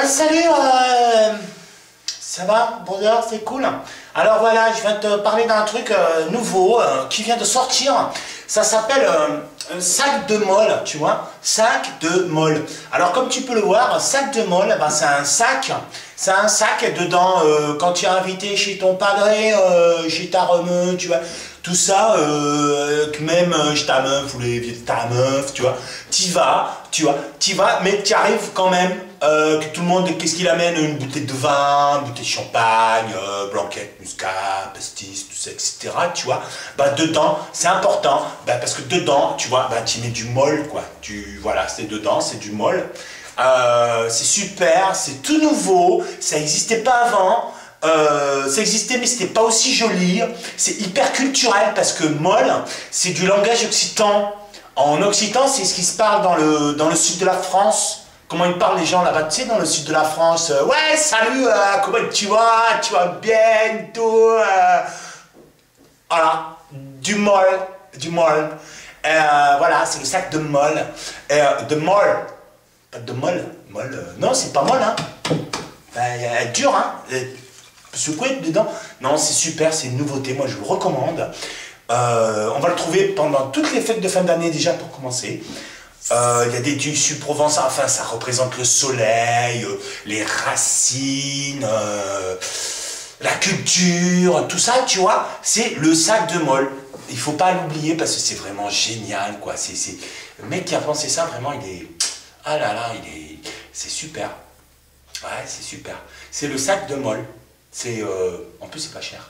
Salut, ça va, bonjour, c'est cool. Alors voilà, je viens te parler d'un truc nouveau qui vient de sortir. Ça s'appelle un sac de molle, tu vois, sac de molle. Alors comme tu peux le voir, un sac de molle, ben, c'est un sac et dedans, quand tu es invité chez ton padré, chez ta remeu, tu vois, tout ça, même chez ta meuf ou les vieux de ta meuf, tu vois, t'y vas, mais tu arrives quand même, que tout le monde, qu'est-ce qu'il amène? Une bouteille de vin, une bouteille de champagne, blanquette, muscat, pastis, tout ça, etc., tu vois, bah dedans, c'est important, bah, parce que dedans, tu vois, bah, tu mets du molle, quoi, voilà, c'est dedans, c'est du molle, c'est super, c'est tout nouveau, ça n'existait pas avant. Ça existait mais c'était pas aussi joli, c'est hyper culturel parce que molle c'est du langage occitan. En occitan c'est ce qui se parle dans le sud de la France. Comment ils parlent les gens là-bas, tu sais, dans le sud de la France, ouais salut, comment tu vas bien, tout, voilà, du molle, voilà, c'est le sac de molle, de molle, pas de molle, non c'est pas molle, hein, dur, hein, secouer dedans. Non, c'est super, c'est une nouveauté, moi je vous le recommande. On va le trouver pendant toutes les fêtes de fin d'année déjà pour commencer. Il y a des tissus provençaux, enfin ça représente le soleil, les racines, la culture, tout ça, tu vois, c'est le sac de molle. Il faut pas l'oublier parce que c'est vraiment génial, quoi. Le mec qui a pensé ça, vraiment, il est... Ah là là, c'est super. Ouais, c'est super. C'est le sac de molle. En plus, c'est pas cher.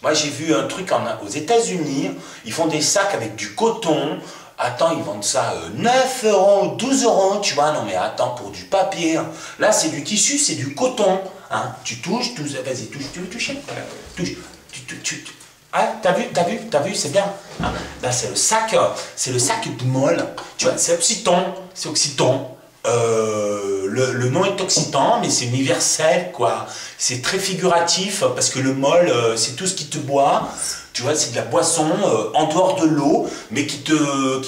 Moi, j'ai vu un truc aux États-Unis. Ils font des sacs avec du coton. Attends, ils vendent ça 9 euros, 12 euros. Tu vois, non mais attends, pour du papier. Là, c'est du tissu, c'est du coton. Hein, tu touches, vas-y, touche, tu veux toucher? Touche. Ah, t'as vu, c'est bien. Hein, là, c'est le sac de molle. Tu vois, c'est occitan. Le nom est occitan, mais c'est universel, quoi. C'est très figuratif, parce que le molle, c'est tout ce qui te boit. Tu vois, c'est de la boisson en dehors de l'eau, mais qui te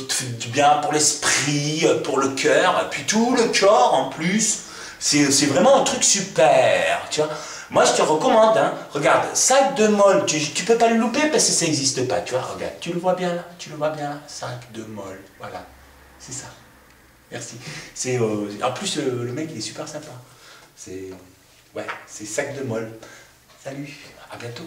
fait du bien pour l'esprit, pour le cœur, et puis tout le corps en plus. C'est vraiment un truc super, tu vois. Moi, je te recommande, hein, regarde, sac de molle, tu peux pas le louper parce que ça n'existe pas, tu vois, regarde, tu le vois bien là, sac de molle, voilà, c'est ça. Merci. En plus, le mec, il est super sympa. Ouais, c'est sac de molle. Salut, à bientôt.